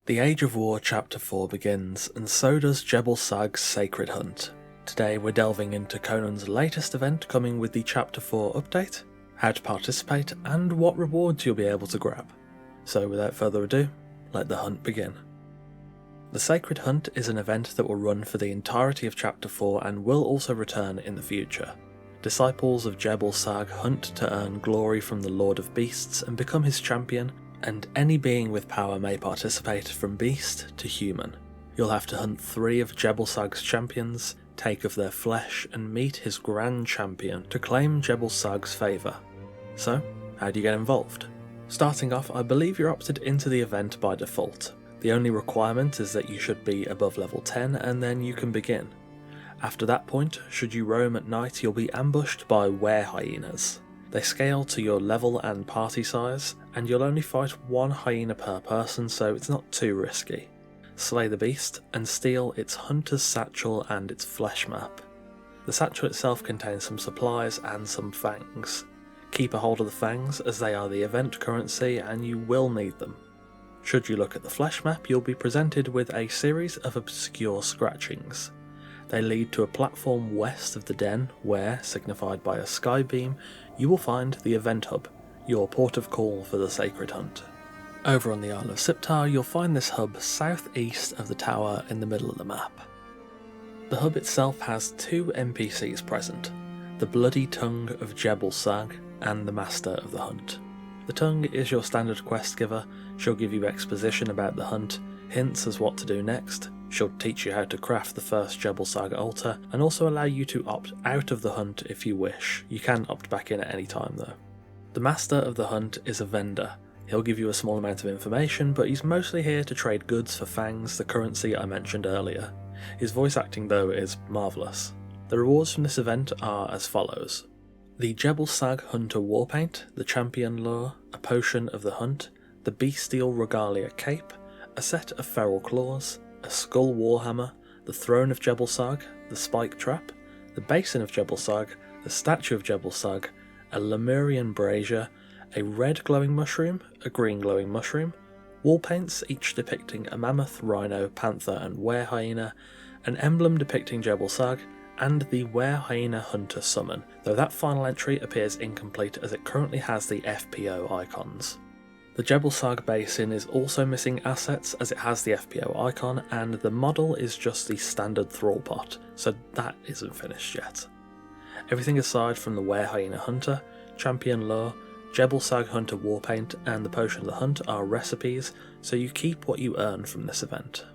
The Age of War Chapter 4 begins, and so does Jebel Sag's Sacred Hunt. Today we're delving into Conan's latest event coming with the Chapter 4 update, how to participate, and what rewards you'll be able to grab. So without further ado, let the hunt begin. The Sacred Hunt is an event that will run for the entirety of Chapter 4 and will also return in the future. Disciples of Jebel Sag hunt to earn glory from the Lord of Beasts and become his champion, and any being with power may participate from beast to human. You'll have to hunt 3 of Jebel Sag's champions, take of their flesh, and meet his grand champion to claim Jebel Sag's favour. So, how do you get involved? Starting off, I believe you're opted into the event by default. The only requirement is that you should be above level 10 and then you can begin. After that point, should you roam at night, you'll be ambushed by were-hyenas. They scale to your level and party size, and you'll only fight 1 hyena per person, so it's not too risky. Slay the beast, and steal its hunter's satchel and its flesh map. The satchel itself contains some supplies and some fangs. Keep a hold of the fangs, as they are the event currency and you will need them. Should you look at the flesh map, you'll be presented with a series of obscure scratchings. They lead to a platform west of the den where, signified by a sky beam, you will find the event hub, your port of call for the Sacred Hunt. Over on the Isle of Siptar, you'll find this hub southeast of the tower in the middle of the map. The hub itself has 2 NPCs present, the Bloody Tongue of Jebel Sag and the Master of the Hunt. The Tongue is your standard quest giver. She'll give you exposition about the hunt, hints as what to do next. She'll teach you how to craft the first Jebel Sag altar, and also allow you to opt out of the hunt if you wish. You can opt back in at any time though. The Master of the Hunt is a vendor. He'll give you a small amount of information, but he's mostly here to trade goods for fangs, the currency I mentioned earlier. His voice acting though is marvellous. The rewards from this event are as follows. The Jebel Sag Hunter Warpaint, the Champion Lure, a Potion of the Hunt, the Bestial Regalia Cape, a set of Feral Claws, a Skull Warhammer, the Throne of Jebel Sag, the Spike Trap, the Basin of Jebel Sag, the Statue of Jebel Sag, a Lemurian Brazier, a red glowing mushroom, a green glowing mushroom, wall paints each depicting a mammoth, rhino, panther and were-hyena, an emblem depicting Jebel Sag, and the were-hyena hunter summon, though that final entry appears incomplete as it currently has the FPO icons. The Jebel Sag Basin is also missing assets as it has the FPO icon, and the model is just the standard thrall pot, so that isn't finished yet. Everything aside from the were-hyena hunter, champion lure, Jebel Sag Hunter Warpaint and the Potion of the Hunt are recipes, so you keep what you earn from this event.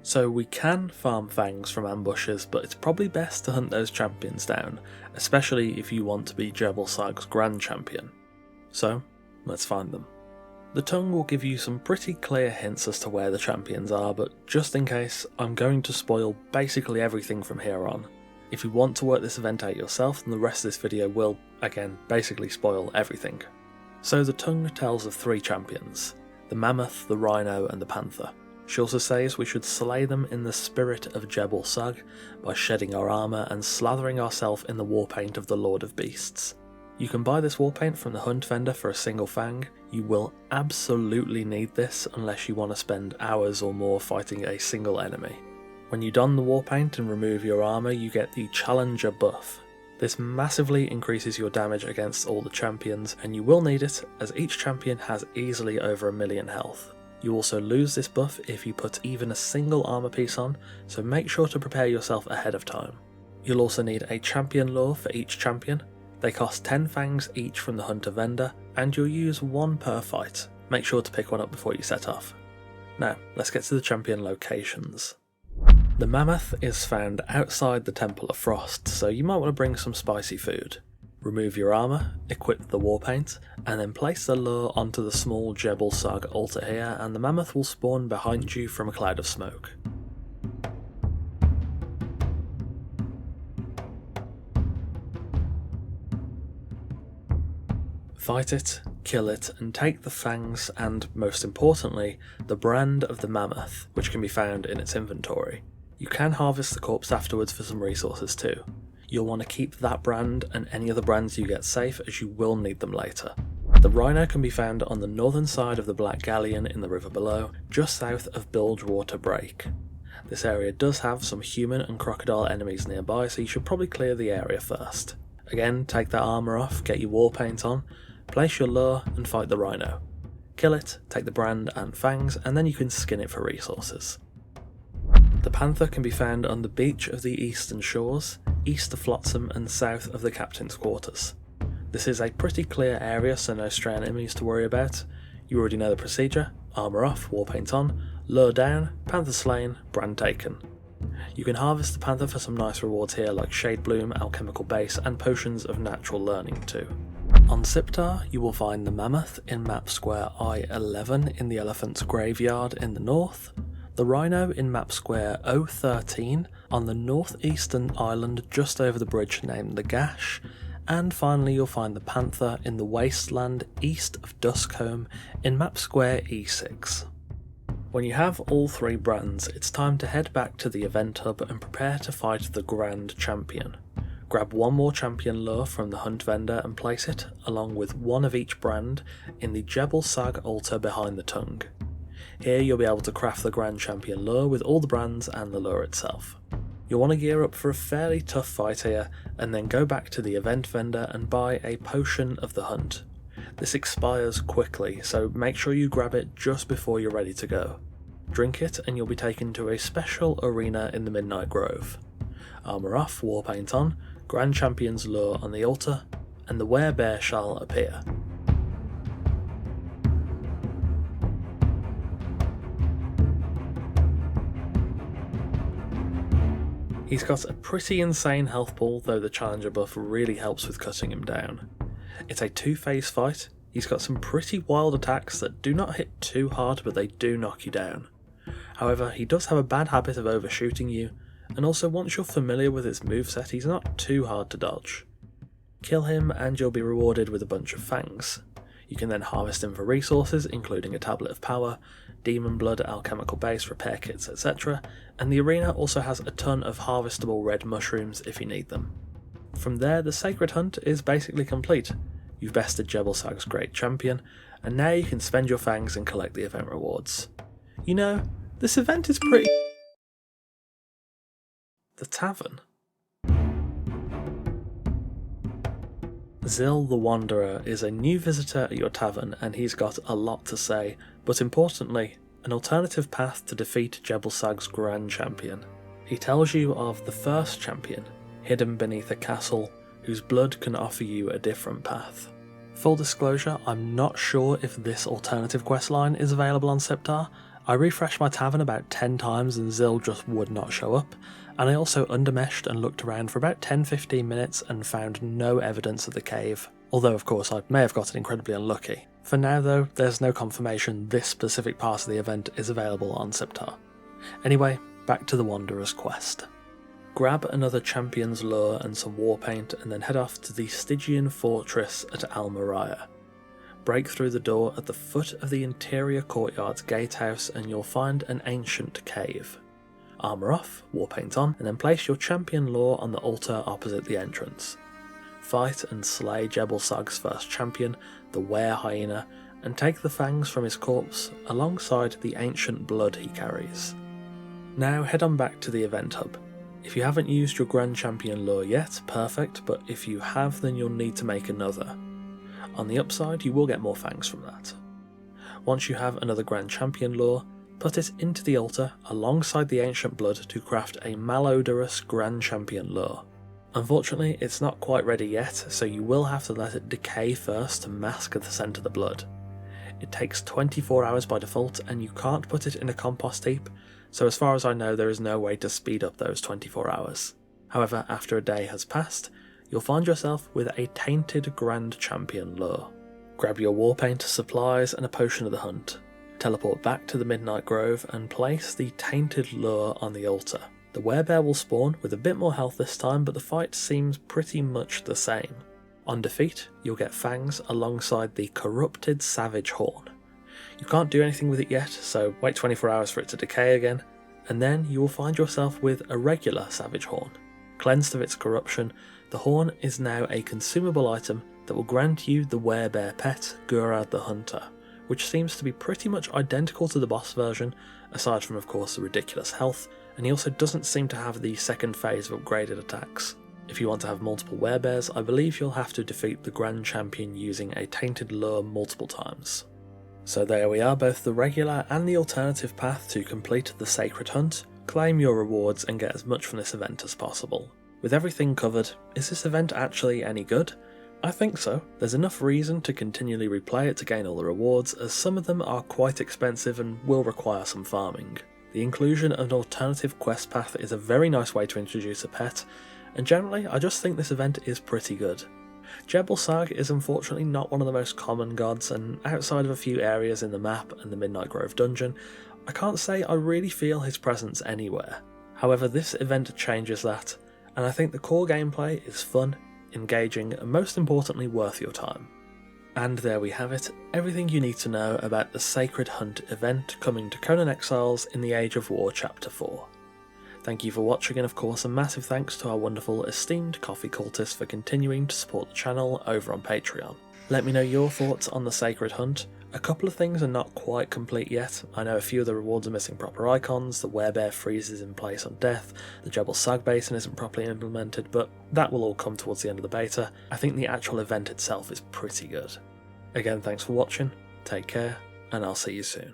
So we can farm fangs from ambushes, but it's probably best to hunt those champions down, especially if you want to be Jebel Sag's Grand Champion. So, let's find them. The Tongue will give you some pretty clear hints as to where the champions are, but just in case, I'm going to spoil basically everything from here on. If you want to work this event out yourself, then the rest of this video will, again, basically spoil everything. So the Tongue tells of 3 champions, the Mammoth, the Rhino and the Panther. She also says we should slay them in the spirit of Jebel Sag by shedding our armour and slathering ourselves in the warpaint of the Lord of Beasts. You can buy this warpaint from the hunt vendor for a single fang. You will absolutely need this unless you want to spend hours or more fighting a single enemy. When you don the warpaint and remove your armour, you get the Challenger buff. This massively increases your damage against all the champions, and you will need it as each champion has easily over 1 million health. You also lose this buff if you put even a single armour piece on, so make sure to prepare yourself ahead of time. You'll also need a champion lure for each champion. They cost 10 fangs each from the hunter vendor, and you'll use 1 per fight. Make sure to pick one up before you set off. Now, let's get to the champion locations. The Mammoth is found outside the Temple of Frost, so you might want to bring some spicy food. Remove your armour, equip the warpaint, and then place the lure onto the small Jebel Sag altar here, and the Mammoth will spawn behind you from a cloud of smoke. Fight it, kill it, and take the fangs and, most importantly, the brand of the Mammoth, which can be found in its inventory. You can harvest the corpse afterwards for some resources too. You'll want to keep that brand and any other brands you get safe, as you will need them later. The rhino can be found on the northern side of the Black Galleon in the river below, just south of Bilgewater Break. This area does have some human and crocodile enemies nearby, so you should probably clear the area first. Again, take that armour off, get your war paint on, place your lure and fight the rhino. Kill it, take the brand and fangs, and then you can skin it for resources. The panther can be found on the beach of the eastern shores, east of Flotsam and south of the captain's quarters. This is a pretty clear area, so no stray enemies to worry about. You already know the procedure: armour off, war paint on, lure down, panther slain, brand taken. You can harvest the panther for some nice rewards here like Shade Bloom, Alchemical Base and Potions of Natural Learning too. On Siptar you will find the mammoth in map square I-11 in the elephant's graveyard in the north, the rhino in map square O13 on the northeastern island just over the bridge named the Gash, and finally you'll find the panther in the wasteland east of Duskholm in map square E6. When you have all three brands, it's time to head back to the event hub and prepare to fight the Grand Champion. Grab one more champion lure from the hunt vendor and place it, along with one of each brand, in the Jebel Sag altar behind the tongue. Here you'll be able to craft the Grand Champion lure with all the brands and the lure itself. You'll want to gear up for a fairly tough fight here, and then go back to the event vendor and buy a Potion of the Hunt. This expires quickly, so make sure you grab it just before you're ready to go. Drink it and you'll be taken to a special arena in the Midnight Grove. Armour off, war paint on, Grand Champion's lure on the altar, and the werebear shall appear. He's got a pretty insane health pool, though the challenger buff really helps with cutting him down. It's a two-phase fight. He's got some pretty wild attacks that do not hit too hard, but they do knock you down. However, he does have a bad habit of overshooting you, and also once you're familiar with his moveset, he's not too hard to dodge. Kill him and you'll be rewarded with a bunch of fangs. You can then harvest him for resources, including a tablet of power, demon blood, alchemical base, repair kits, etc. And the arena also has a ton of harvestable red mushrooms if you need them. From there, the sacred hunt is basically complete. You've bested Jebel Sag's great champion, and now you can spend your fangs and collect the event rewards. You know, this event is pretty... The tavern. Zil the Wanderer is a new visitor at your tavern, and he's got a lot to say, but importantly, an alternative path to defeat Jebel Sag's Grand Champion. He tells you of the first champion, hidden beneath a castle, whose blood can offer you a different path. Full disclosure, I'm not sure if this alternative questline is available on Siptar. I refreshed my tavern about 10 times and Zil just would not show up, and I also undermeshed and looked around for about 10-15 minutes and found no evidence of the cave, although of course I may have gotten incredibly unlucky. For now though, there's no confirmation this specific part of the event is available on Siptar. Anyway, back to the Wanderer's quest. Grab another champion's lure and some war paint and then head off to the Stygian fortress at Al Moriah. Break through the door at the foot of the interior courtyard's gatehouse and you'll find an ancient cave. Armour off, war paint on, and then place your champion lure on the altar opposite the entrance. Fight and slay Jebel Sag's first champion, the Were Hyena, and take the fangs from his corpse alongside the ancient blood he carries. Now head on back to the event hub. If you haven't used your Grand Champion lure yet, perfect, but if you have then you'll need to make another. On the upside, you will get more fangs from that. Once you have another Grand Champion lure, put it into the altar alongside the ancient blood to craft a malodorous Grand Champion lure. Unfortunately, it's not quite ready yet, so you will have to let it decay first to mask the scent of the blood. It takes 24 hours by default, and you can't put it in a compost heap, so as far as I know there is no way to speed up those 24 hours. However, after a day has passed, you'll find yourself with a tainted Grand Champion lure. Grab your war paint, supplies, and a potion of the hunt. Teleport back to the Midnight Grove and place the tainted lure on the altar. The werebear will spawn with a bit more health this time, but the fight seems pretty much the same. On defeat, you'll get fangs alongside the corrupted savage horn. You can't do anything with it yet, so wait 24 hours for it to decay again, and then you will find yourself with a regular savage horn. Cleansed of its corruption, the horn is now a consumable item that will grant you the werebear pet, Gurad the Hunter, which seems to be pretty much identical to the boss version, aside from of course the ridiculous health, and he also doesn't seem to have the second phase of upgraded attacks. If you want to have multiple werebears, I believe you'll have to defeat the Grand Champion using a tainted lure multiple times. So there we are, both the regular and the alternative path to complete the Sacred Hunt. Claim your rewards and get as much from this event as possible. With everything covered, is this event actually any good? I think so. There's enough reason to continually replay it to gain all the rewards, as some of them are quite expensive and will require some farming. The inclusion of an alternative quest path is a very nice way to introduce a pet, and generally I just think this event is pretty good. Jebel Sag is unfortunately not one of the most common gods, and outside of a few areas in the map and the Midnight Grove dungeon, I can't say I really feel his presence anywhere. However, this event changes that, and I think the core gameplay is fun, engaging, and most importantly worth your time. And there we have it, everything you need to know about the Sacred Hunt event coming to Conan Exiles in the Age of War Chapter 4. Thank you for watching, and of course a massive thanks to our wonderful esteemed coffee cultists for continuing to support the channel over on Patreon. Let me know your thoughts on the Sacred Hunt. A couple of things are not quite complete yet. I know a few of the rewards are missing proper icons, the werebear freezes in place on death, the Jebel Sag basin isn't properly implemented, but that will all come towards the end of the beta. I think the actual event itself is pretty good. Again, thanks for watching, take care, and I'll see you soon.